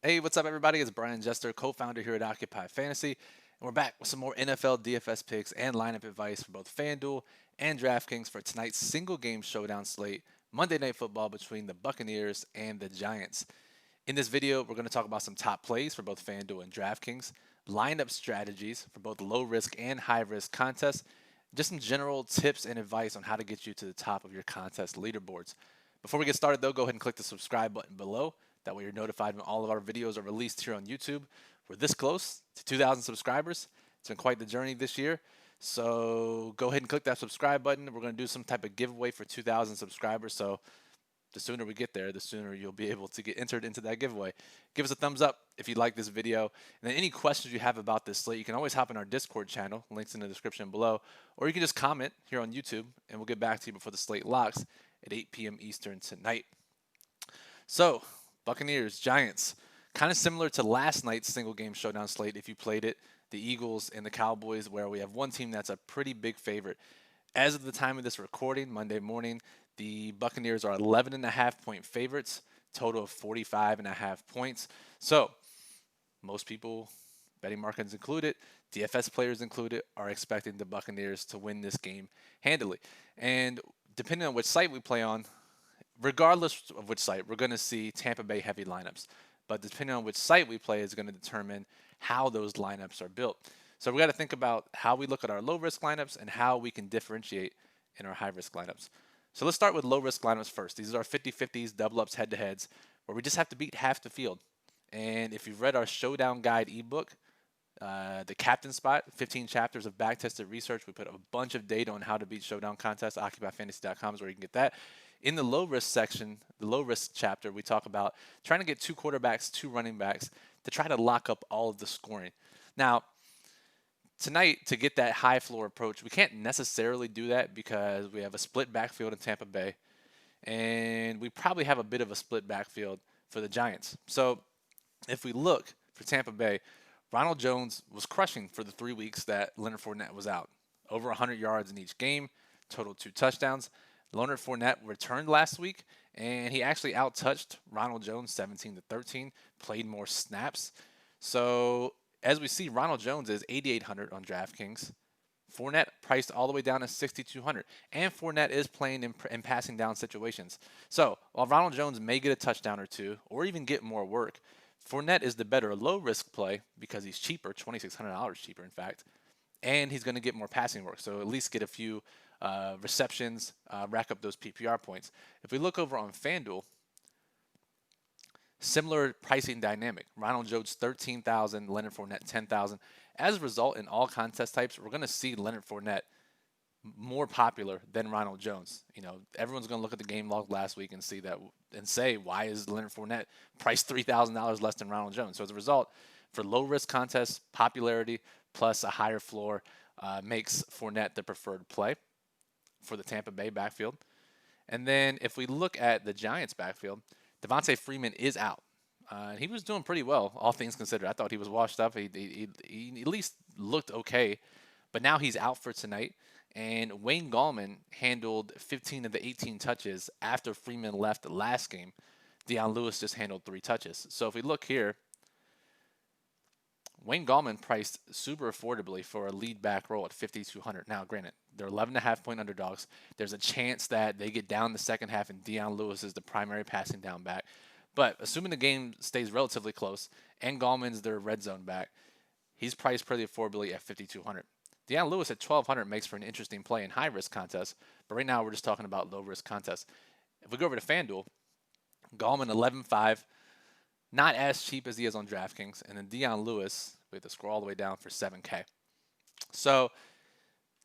Hey, what's up, everybody? It's Brian Jester, co-founder here at Occupy Fantasy, and we're back with some more NFL DFS picks and lineup advice for both FanDuel and DraftKings for tonight's single-game showdown slate, Monday Night Football between the Buccaneers and the Giants. In this video, we're going to talk about some top plays for both FanDuel and DraftKings, lineup strategies for both low-risk and high-risk contests, just some general tips and advice on how to get you to the top of your contest leaderboards. Before we get started, though, go ahead and click the subscribe button below. That way you're notified when all of our videos are released here on YouTube. We're this close to 2,000 subscribers. It's been quite the journey this year. So go ahead and click that subscribe button. We're going to do some type of giveaway for 2,000 subscribers. So the sooner we get there, the sooner you'll be able to get entered into that giveaway. Give us a thumbs up if you like this video. And then any questions you have about this slate, you can always hop in our Discord channel. Links in the description below. Or you can just comment here on YouTube, and we'll get back to you before the slate locks at 8 p.m. Eastern tonight. So, Buccaneers, Giants, kind of similar to last night's single game showdown slate if you played it, the Eagles and the Cowboys, where we have one team that's a pretty big favorite. As of the time of this recording, Monday morning, the Buccaneers are 11.5-point favorites, total of 45.5 points. So, most people, betting markets included, DFS players included, are expecting the Buccaneers to win this game handily. And depending on which site we play on, regardless of which site, we're going to see Tampa Bay heavy lineups. But depending on which site we play is going to determine how those lineups are built. So we got to think about how we look at our low risk lineups and how we can differentiate in our high risk lineups. So let's start with low risk lineups first. These are 50-50s, double ups, head to heads, where we just have to beat half the field. And if you've read our Showdown Guide ebook, the captain spot, 15 chapters of back-tested research. We put a bunch of data on how to beat Showdown contests. OccupyFantasy.com is where you can get that. In the low-risk section, the low-risk chapter, we talk about trying to get 2 quarterbacks, 2 running backs to try to lock up all of the scoring. Now, tonight, to get that high floor approach, we can't necessarily do that because we have a split backfield in Tampa Bay, and we probably have a bit of a split backfield for the Giants. So if we look for Tampa Bay, Ronald Jones was crushing for the 3 weeks that Leonard Fournette was out. Over 100 yards in each game, total 2 touchdowns. Leonard Fournette returned last week, and he actually out-touched Ronald Jones 17-13, played more snaps. So as we see, Ronald Jones is 8,800 on DraftKings. Fournette priced all the way down to 6,200, and Fournette is playing in passing down situations. So while Ronald Jones may get a touchdown or two, or even get more work, Fournette is the better low-risk play because he's cheaper, $2,600 cheaper, in fact, and he's going to get more passing work. So at least get a few receptions, rack up those PPR points. If we look over on FanDuel, similar pricing dynamic. Ronald Jones, 13,000, Leonard Fournette, 10,000. As a result, in all contest types, we're going to see Leonard Fournette more popular than Ronald Jones. You know, everyone's going to look at the game log last week and see that and say, why is Leonard Fournette priced $3,000 less than Ronald Jones? So as a result, for low risk contests, popularity plus a higher floor makes Fournette the preferred play for the Tampa Bay backfield. And then if we look at the Giants backfield, Devontae Freeman is out. He was doing pretty well, all things considered. I thought he was washed up. He at least looked okay. But now he's out for tonight. And Wayne Gallman handled 15 of the 18 touches after Freeman left the last game. Deion Lewis just handled 3 touches. So if we look here, Wayne Gallman priced super affordably for a lead back role at 5,200. Now, granted, they're 11.5-point underdogs. There's a chance that they get down the second half and Deion Lewis is the primary passing down back. But assuming the game stays relatively close and Gallman's their red zone back, he's priced pretty affordably at 5,200. Deion Lewis at 1,200 makes for an interesting play in high-risk contests, but right now we're just talking about low-risk contests. If we go over to FanDuel, Gallman 11.5, not as cheap as he is on DraftKings, and then Deion Lewis, we have to scroll all the way down for 7K. So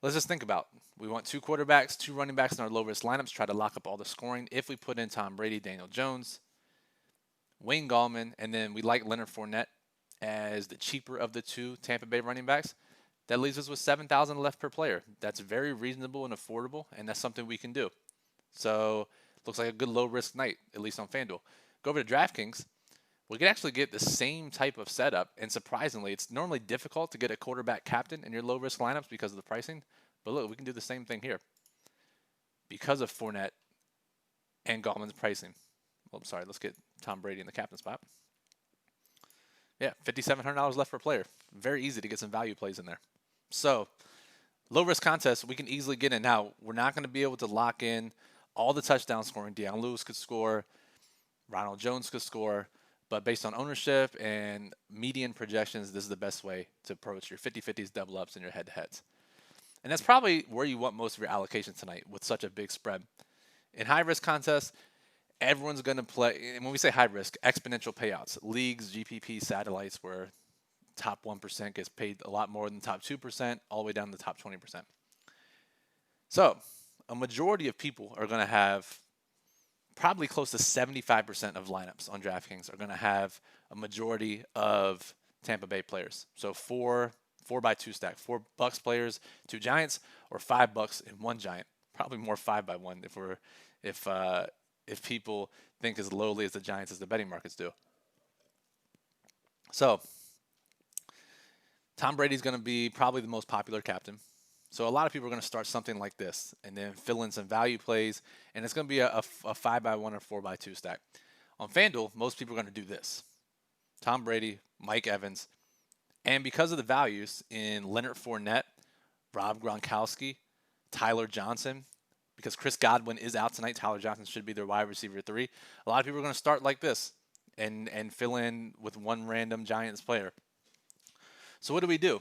let's just think about, we want 2 quarterbacks, 2 running backs in our low-risk lineups, try to lock up all the scoring. If we put in Tom Brady, Daniel Jones, Wayne Gallman, and then we like Leonard Fournette as the cheaper of the 2 Tampa Bay running backs, that leaves us with 7,000 left per player. That's very reasonable and affordable, and that's something we can do. So looks like a good low-risk night, at least on FanDuel. Go over to DraftKings. We can actually get the same type of setup, and surprisingly, it's normally difficult to get a quarterback captain in your low-risk lineups because of the pricing. But look, we can do the same thing here because of Fournette and Gallman's pricing. Well, sorry, let's get Tom Brady in the captain spot. Yeah, $5,700 left per player. Very easy to get some value plays in there. So, low risk contest, we can easily get in. Now, we're not going to be able to lock in all the touchdown scoring. Deion Lewis could score, Ronald Jones could score, but based on ownership and median projections, this is the best way to approach your 50-50s, double ups, and your head-to-heads. And that's probably where you want most of your allocation tonight with such a big spread. In high risk contests, everyone's going to play, and when we say high risk, exponential payouts, leagues, GPP, satellites, where top 1% gets paid a lot more than top 2%, all the way down to the top 20%. So a majority of people are going to have probably close to 75% of lineups on DraftKings are going to have a majority of Tampa Bay players. So four by two stack, 4 Bucs players, 2 Giants, or 5 Bucs and 1 Giant. Probably more 5 by 1 if people think as lowly as the Giants as the betting markets do. So Tom Brady's going to be probably the most popular captain. So a lot of people are going to start something like this and then fill in some value plays, and it's going to be a 5 by 1 or 4 by 2 stack. On FanDuel, most people are going to do this. Tom Brady, Mike Evans, and because of the values in Leonard Fournette, Rob Gronkowski, Tyler Johnson, because Chris Godwin is out tonight, Tyler Johnson should be their wide receiver 3. A lot of people are going to start like this and fill in with one random Giants player. So what do?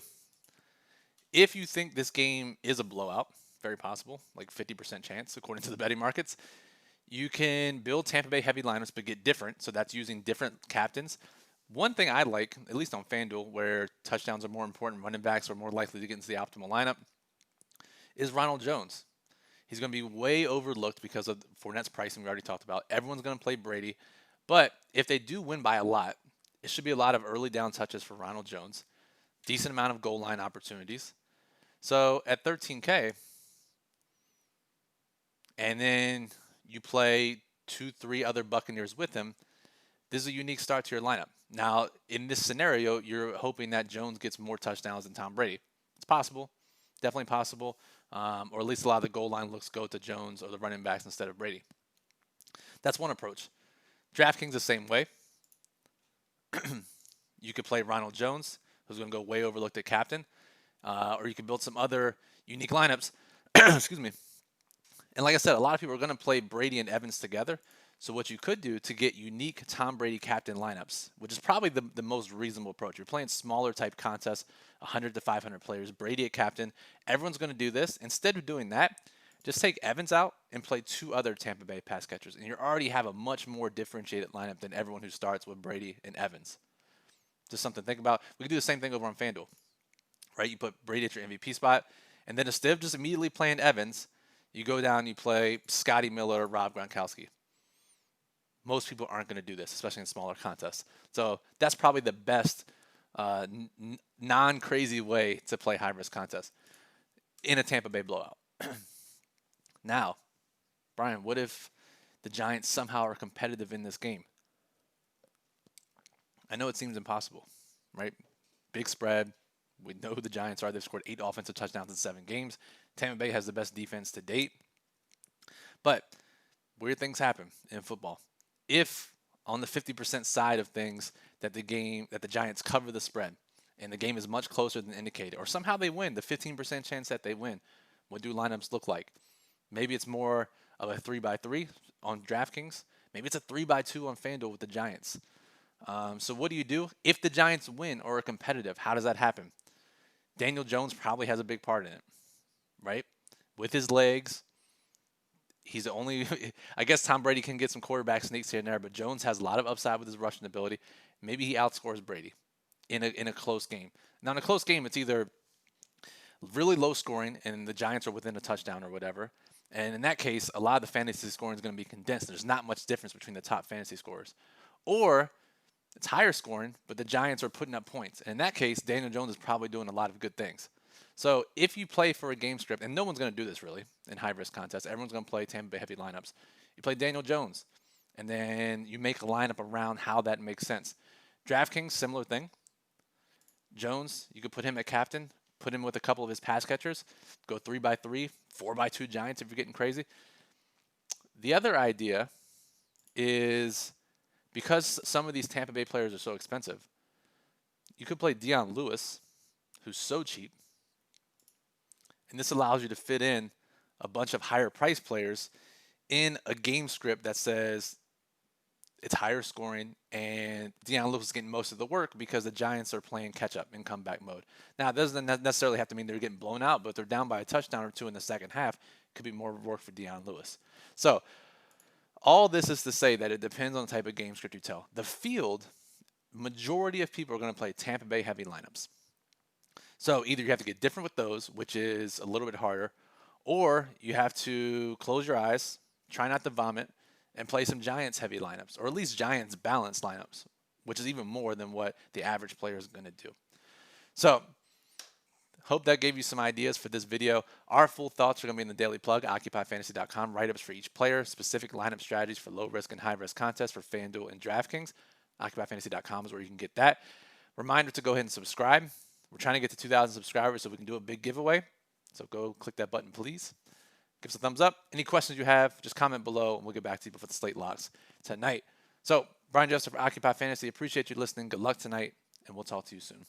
If you think this game is a blowout, very possible, like 50% chance according to the betting markets, you can build Tampa Bay heavy lineups but get different. So that's using different captains. One thing I like, at least on FanDuel, where touchdowns are more important, running backs are more likely to get into the optimal lineup, is Ronald Jones. He's going to be way overlooked because of Fournette's pricing we already talked about. Everyone's going to play Brady. But if they do win by a lot, it should be a lot of early down touches for Ronald Jones. Decent amount of goal line opportunities. So at 13K, and then you play 2-3 other Buccaneers with him, this is a unique start to your lineup. Now, in this scenario, you're hoping that Jones gets more touchdowns than Tom Brady. It's possible, definitely possible, or at least a lot of the goal line looks go to Jones or the running backs instead of Brady. That's one approach. DraftKings the same way. You could play Ronald Jones, who's going to go way overlooked at captain, or you could build some other unique lineups. Excuse me. And like I said, a lot of people are going to play Brady and Evans together. So what you could do to get unique Tom Brady captain lineups, which is probably the most reasonable approach. You're playing smaller type contests, 100 to 500 players, Brady at captain. Everyone's going to do this. Instead of doing that, just take Evans out and play 2 other Tampa Bay pass catchers. And you already have a much more differentiated lineup than everyone who starts with Brady and Evans. Just something to think about. We can do the same thing over on FanDuel, right? You put Brady at your MVP spot, and then instead of just immediately playing Evans, you go down and you play Scotty Miller or Rob Gronkowski. Most people aren't going to do this, especially in smaller contests. So that's probably the best non-crazy way to play high-risk contests in a Tampa Bay blowout. Now, Brian, what if the Giants somehow are competitive in this game? I know it seems impossible, right? Big spread. We know who the Giants are. They've scored 8 offensive touchdowns in 7 games. Tampa Bay has the best defense to date. But weird things happen in football. If on the 50% side of things that the Giants cover the spread and the game is much closer than indicated, or somehow they win, the 15% chance that they win, what do lineups look like? Maybe it's more of a 3 by 3 on DraftKings. Maybe it's a 3 by 2 on FanDuel with the Giants. So what do? If the Giants win or are competitive, how does that happen? Daniel Jones probably has a big part in it, right? With his legs, he's the only – I guess Tom Brady can get some quarterback sneaks here and there, but Jones has a lot of upside with his rushing ability. Maybe he outscores Brady in a close game. Now, in a close game, it's either really low scoring and the Giants are within a touchdown or whatever. And in that case, a lot of the fantasy scoring is going to be condensed. There's not much difference between the top fantasy scorers. Or it's higher scoring, but the Giants are putting up points. And in that case, Daniel Jones is probably doing a lot of good things. So if you play for a game script, and no one's going to do this really in high-risk contests, everyone's going to play Tampa Bay heavy lineups. You play Daniel Jones, and then you make a lineup around how that makes sense. DraftKings, similar thing. Jones, you could put him at captain, put him with a couple of his pass catchers, go 3 by 3, 4 by 2 Giants if you're getting crazy. The other idea is because some of these Tampa Bay players are so expensive, you could play Deion Lewis, who's so cheap. And this allows you to fit in a bunch of higher price players in a game script that says it's higher scoring and Deion Lewis is getting most of the work because the Giants are playing catch up in comeback mode. Now, it doesn't necessarily have to mean they're getting blown out, but if they're down by a touchdown or two in the second half, it could be more work for Deion Lewis. So, all this is to say that it depends on the type of game script you tell. The field, majority of people are going to play Tampa Bay heavy lineups. So either you have to get different with those, which is a little bit harder, or you have to close your eyes, try not to vomit, and play some Giants heavy lineups, or at least Giants balanced lineups, which is even more than what the average player is going to do. So hope that gave you some ideas for this video. Our full thoughts are going to be in the daily plug, occupyfantasy.com, write-ups for each player, specific lineup strategies for low-risk and high-risk contests for FanDuel and DraftKings. Occupyfantasy.com is where you can get that. Reminder to go ahead and subscribe. We're trying to get to 2,000 subscribers so we can do a big giveaway. So go click that button, please. Give us a thumbs up. Any questions you have, just comment below, and we'll get back to you before the slate locks tonight. So, Brian Jester for Occupy Fantasy. Appreciate you listening. Good luck tonight, and we'll talk to you soon.